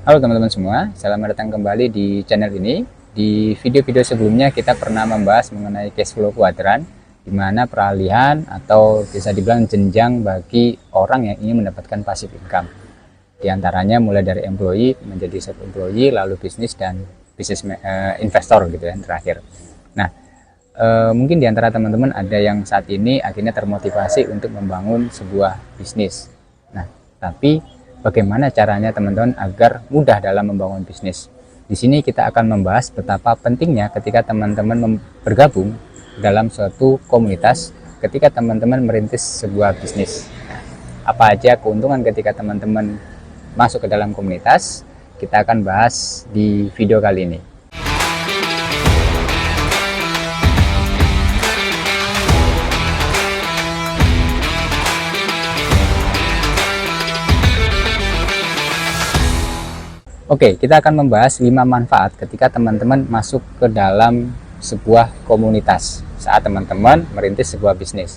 Halo teman-teman semua, selamat datang kembali di channel ini. Di video-video sebelumnya kita pernah membahas mengenai cash flow kuadran, di mana peralihan atau bisa dibilang jenjang bagi orang yang ingin mendapatkan passive income. Di antaranya mulai dari employee menjadi self-employee, lalu bisnis dan bisnis investor gitu ya terakhir. Nah, mungkin di antara teman-teman ada yang saat ini akhirnya termotivasi untuk membangun sebuah bisnis. Nah, tapi bagaimana caranya teman-teman agar mudah dalam membangun bisnis? Di sini kita akan membahas betapa pentingnya ketika teman-teman bergabung dalam suatu komunitas, ketika teman-teman merintis sebuah bisnis. Apa aja keuntungan ketika teman-teman masuk ke dalam komunitas? Kita akan bahas di video kali ini. Oke, kita akan membahas 5 manfaat ketika teman-teman masuk ke dalam sebuah komunitas saat teman-teman merintis sebuah bisnis.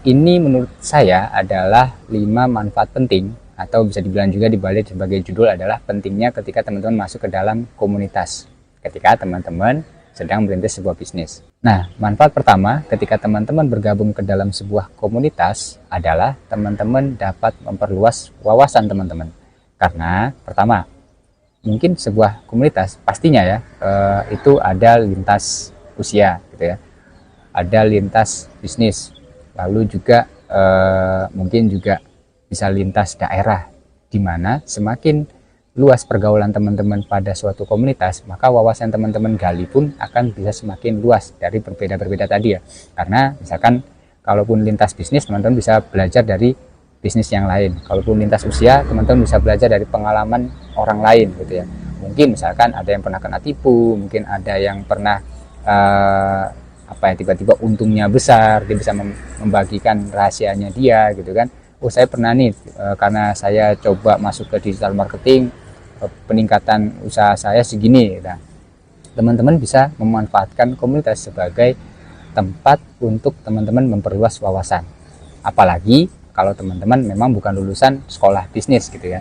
Ini menurut saya adalah 5 manfaat penting, atau bisa dibilang juga dibalik sebagai judul adalah pentingnya ketika teman-teman masuk ke dalam komunitas ketika teman-teman sedang merintis sebuah bisnis. Nah, manfaat pertama ketika teman-teman bergabung ke dalam sebuah komunitas adalah teman-teman dapat memperluas wawasan teman-teman. Karena pertama, mungkin sebuah komunitas pastinya ya itu ada lintas usia gitu ya, ada lintas bisnis, lalu juga mungkin juga bisa lintas daerah, di mana semakin luas pergaulan teman-teman pada suatu komunitas, maka wawasan teman-teman gali pun akan bisa semakin luas dari berbeda-berbeda tadi ya. Karena misalkan kalaupun lintas bisnis, teman-teman bisa belajar dari bisnis yang lain. Kalaupun lintas usia, teman-teman bisa belajar dari pengalaman orang lain gitu ya. Mungkin misalkan ada yang pernah kena tipu, mungkin ada yang pernah tiba-tiba untungnya besar, dia bisa membagikan rahasianya dia gitu kan. Oh, saya pernah nih karena saya coba masuk ke digital marketing, peningkatan usaha saya segini. Nah, teman-teman bisa memanfaatkan komunitas sebagai tempat untuk teman-teman memperluas wawasan. Apalagi kalau teman-teman memang bukan lulusan sekolah bisnis gitu ya.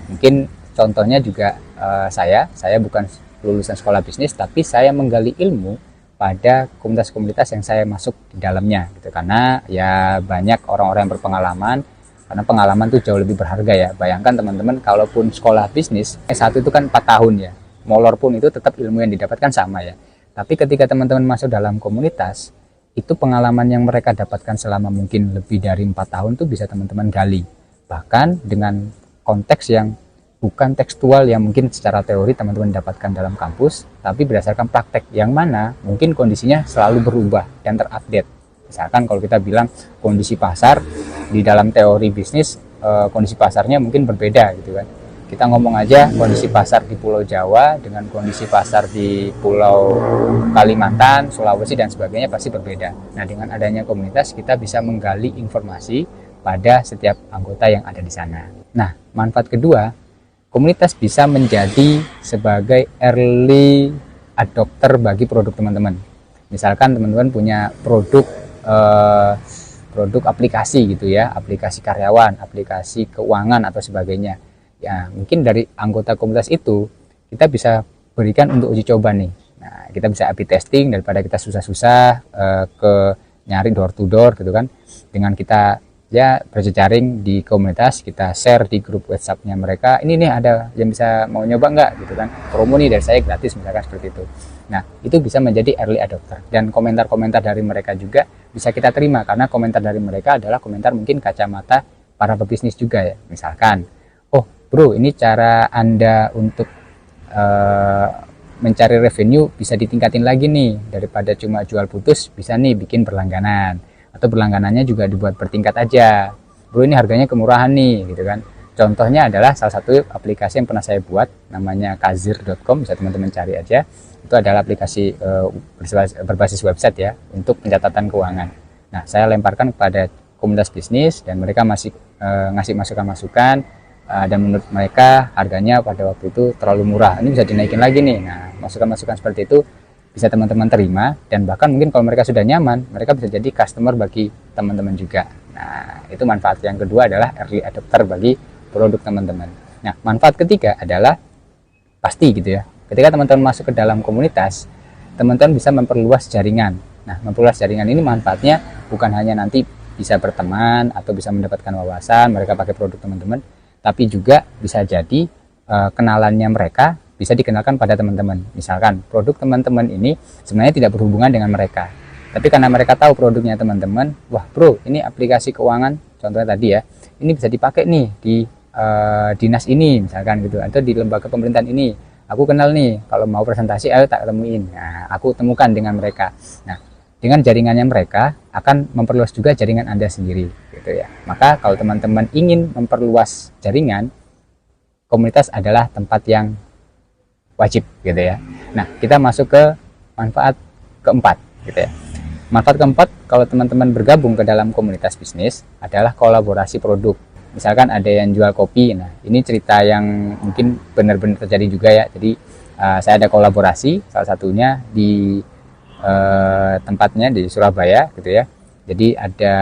Mungkin contohnya juga saya bukan lulusan sekolah bisnis, tapi saya menggali ilmu pada komunitas-komunitas yang saya masuk di dalamnya gitu. Karena ya banyak orang-orang yang berpengalaman, karena pengalaman itu jauh lebih berharga ya. Bayangkan teman-teman, kalaupun sekolah bisnis S1 itu kan 4 tahun ya, molor pun itu tetap ilmu yang didapatkan sama ya. Tapi ketika teman-teman masuk dalam komunitas, itu pengalaman yang mereka dapatkan selama mungkin lebih dari 4 tahun tuh bisa teman-teman gali. Bahkan dengan konteks yang bukan tekstual yang mungkin secara teori teman-teman dapatkan dalam kampus, tapi berdasarkan praktek yang mana mungkin kondisinya selalu berubah dan terupdate. Misalkan kalau kita bilang kondisi pasar di dalam teori bisnis, kondisi pasarnya mungkin berbeda gitu kan. Kita ngomong aja kondisi pasar di Pulau Jawa dengan kondisi pasar di Pulau Kalimantan, Sulawesi dan sebagainya pasti berbeda. Nah, dengan adanya komunitas kita bisa menggali informasi pada setiap anggota yang ada di sana. Nah, manfaat kedua, komunitas bisa menjadi sebagai early adopter bagi produk teman-teman. Misalkan teman-teman punya produk aplikasi gitu ya, aplikasi karyawan, aplikasi keuangan atau sebagainya. Ya, mungkin dari anggota komunitas itu kita bisa berikan untuk uji coba nih. Nah, kita bisa A/B testing daripada kita susah-susah ke nyari door to door gitu kan. Dengan kita ya berjejaring di komunitas, kita share di grup WhatsApp-nya mereka. Ini nih ada yang bisa mau nyoba nggak gitu kan. Promo nih dari saya gratis misalkan seperti itu. Nah, itu bisa menjadi early adopter, dan komentar-komentar dari mereka juga bisa kita terima karena komentar dari mereka adalah komentar mungkin kacamata para pebisnis juga ya. Misalkan, bro, ini cara Anda untuk mencari revenue bisa ditingkatin lagi nih, daripada cuma jual putus bisa nih bikin berlangganan, atau berlangganannya juga dibuat bertingkat aja. Bro, ini harganya kemurahan nih gitu kan. Contohnya adalah salah satu aplikasi yang pernah saya buat, namanya kazir.com, bisa teman-teman cari aja. Itu adalah aplikasi berbasis website ya untuk pencatatan keuangan. Nah, saya lemparkan kepada komunitas bisnis dan mereka masih ngasih masukan-masukan. Dan menurut mereka harganya pada waktu itu terlalu murah, ini bisa dinaikin lagi nih. Nah, masukan-masukan seperti itu bisa teman-teman terima, dan bahkan mungkin kalau mereka sudah nyaman, mereka bisa jadi customer bagi teman-teman juga. Nah, itu manfaat yang kedua adalah early adopter bagi produk teman-teman. Nah, manfaat ketiga adalah pasti gitu ya. Ketika teman-teman masuk ke dalam komunitas, teman-teman bisa memperluas jaringan. Nah, memperluas jaringan ini manfaatnya bukan hanya nanti bisa berteman atau bisa mendapatkan wawasan mereka pakai produk teman-teman, tapi juga bisa jadi kenalannya mereka bisa dikenalkan pada teman-teman. Misalkan produk teman-teman ini sebenarnya tidak berhubungan dengan mereka, tapi karena mereka tahu produknya teman-teman, wah bro, ini aplikasi keuangan contohnya tadi ya, ini bisa dipakai nih di dinas ini misalkan gitu, atau di lembaga pemerintahan ini, aku kenal nih, kalau mau presentasi ayo tak temuin. Nah, aku temukan dengan mereka. Nah, dengan jaringannya mereka akan memperluas juga jaringan Anda sendiri gitu ya. Maka kalau teman-teman ingin memperluas jaringan, komunitas adalah tempat yang wajib gitu ya. Nah, kita masuk ke manfaat keempat gitu ya. Manfaat keempat kalau teman-teman bergabung ke dalam komunitas bisnis adalah kolaborasi produk. Misalkan ada yang jual kopi, nah ini cerita yang mungkin benar-benar terjadi juga ya. Jadi saya ada kolaborasi, salah satunya di tempatnya di Surabaya gitu ya. Jadi ada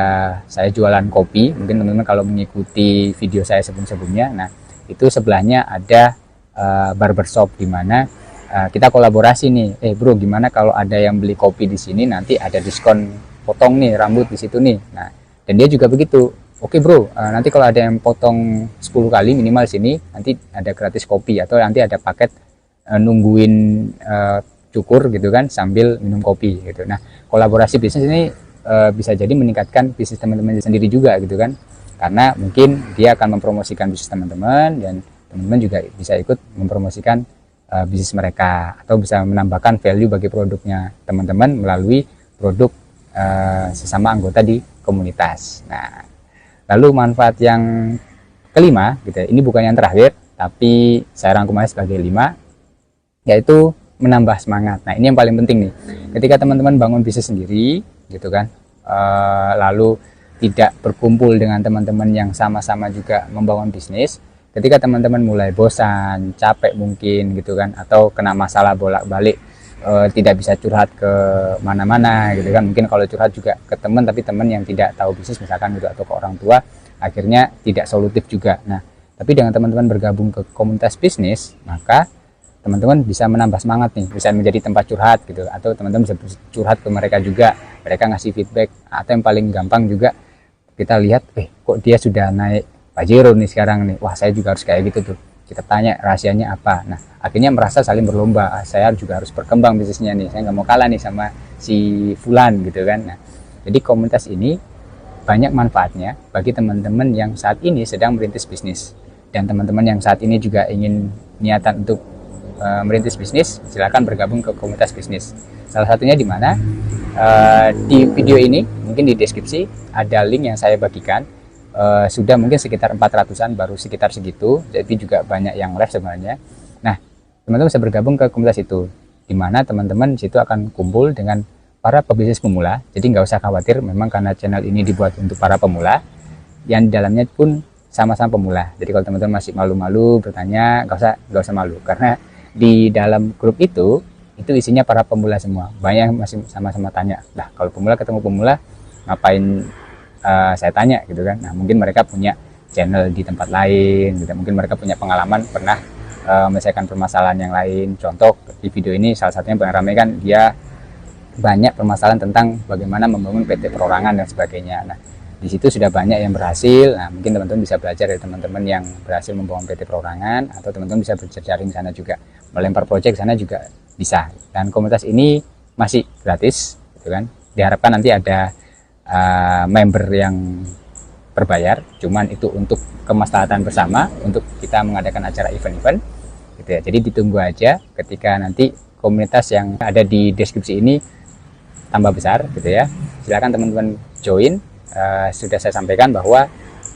saya jualan kopi, mungkin teman-teman kalau mengikuti video saya sebelum-sebelumnya, nah itu sebelahnya ada barbershop di mana kita kolaborasi nih. Bro, gimana kalau ada yang beli kopi di sini nanti ada diskon potong nih rambut di situ nih. Nah, dan dia juga begitu. Oke bro, nanti kalau ada yang potong 10 kali minimal sini nanti ada gratis kopi, atau nanti ada paket nungguin cukur gitu kan sambil minum kopi gitu. Nah, kolaborasi bisnis ini bisa jadi meningkatkan bisnis teman-teman sendiri juga gitu kan, karena mungkin dia akan mempromosikan bisnis teman-teman dan teman-teman juga bisa ikut mempromosikan bisnis mereka, atau bisa menambahkan value bagi produknya teman-teman melalui produk sesama anggota di komunitas. Nah, lalu manfaat yang kelima gitu ya, ini bukan yang terakhir tapi saya rangkum aja sebagai 5, yaitu menambah semangat. Nah, ini yang paling penting nih. Ketika teman-teman bangun bisnis sendiri gitu kan, lalu tidak berkumpul dengan teman-teman yang sama-sama juga membangun bisnis, ketika teman-teman mulai bosan, capek mungkin gitu kan, atau kena masalah bolak-balik, tidak bisa curhat ke mana-mana gitu kan, mungkin kalau curhat juga ke teman tapi teman yang tidak tahu bisnis misalkan gitu, atau ke orang tua, akhirnya tidak solutif juga. Nah, tapi dengan teman-teman bergabung ke komunitas bisnis, maka teman-teman bisa menambah semangat nih, bisa menjadi tempat curhat gitu, atau teman-teman bisa curhat ke mereka juga, mereka ngasih feedback. Atau yang paling gampang juga kita lihat, kok dia sudah naik Pajero nih sekarang nih, wah saya juga harus kayak gitu tuh, kita tanya rahasianya apa. Nah, akhirnya merasa saling berlomba, saya juga harus berkembang bisnisnya nih, saya nggak mau kalah nih sama si Fulan gitu kan. Nah, jadi komunitas ini banyak manfaatnya bagi teman-teman yang saat ini sedang merintis bisnis, dan teman-teman yang saat ini juga ingin niatan untuk merintis bisnis, silakan bergabung ke komunitas bisnis. Salah satunya di mana? Di video ini, mungkin di deskripsi ada link yang saya bagikan. Sudah mungkin sekitar 400-an, baru sekitar segitu, jadi juga banyak yang live sebenarnya. Nah, teman-teman bisa bergabung ke komunitas itu, di mana teman-teman situ akan kumpul dengan para pebisnis pemula. Jadi nggak usah khawatir, memang karena channel ini dibuat untuk para pemula, yang di dalamnya pun sama-sama pemula. Jadi kalau teman-teman masih malu-malu bertanya, nggak usah malu, karena di dalam grup itu isinya para pemula semua. Banyak yang masih sama-sama tanya, lah kalau pemula ketemu pemula ngapain saya tanya gitu kan. Nah, mungkin mereka punya channel di tempat lain gitu. Mungkin mereka punya pengalaman pernah menyelesaikan permasalahan yang lain. Contoh di video ini salah satunya yang ramai kan, dia banyak permasalahan tentang bagaimana membangun PT perorangan dan sebagainya. Nah, di situ sudah banyak yang berhasil. Nah, mungkin teman-teman bisa belajar dari teman-teman yang berhasil membangun PT perorangan, atau teman-teman bisa berjejaring sana juga, melempar proyek sana juga bisa. Dan komunitas ini masih gratis gitu kan. Diharapkan nanti ada member yang berbayar, cuman itu untuk kemaslahatan bersama, untuk kita mengadakan acara event-event gitu ya. Jadi ditunggu aja ketika nanti komunitas yang ada di deskripsi ini tambah besar gitu ya. Silakan teman-teman join. Sudah saya sampaikan bahwa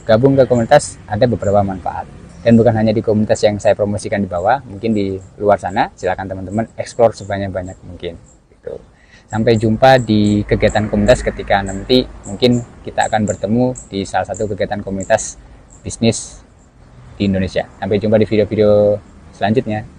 gabung ke komunitas ada beberapa manfaat, dan bukan hanya di komunitas yang saya promosikan di bawah, mungkin di luar sana silakan teman-teman explore sebanyak-banyak mungkin gitu. Sampai jumpa di kegiatan komunitas ketika nanti mungkin kita akan bertemu di salah satu kegiatan komunitas bisnis di Indonesia. Sampai jumpa di video-video selanjutnya.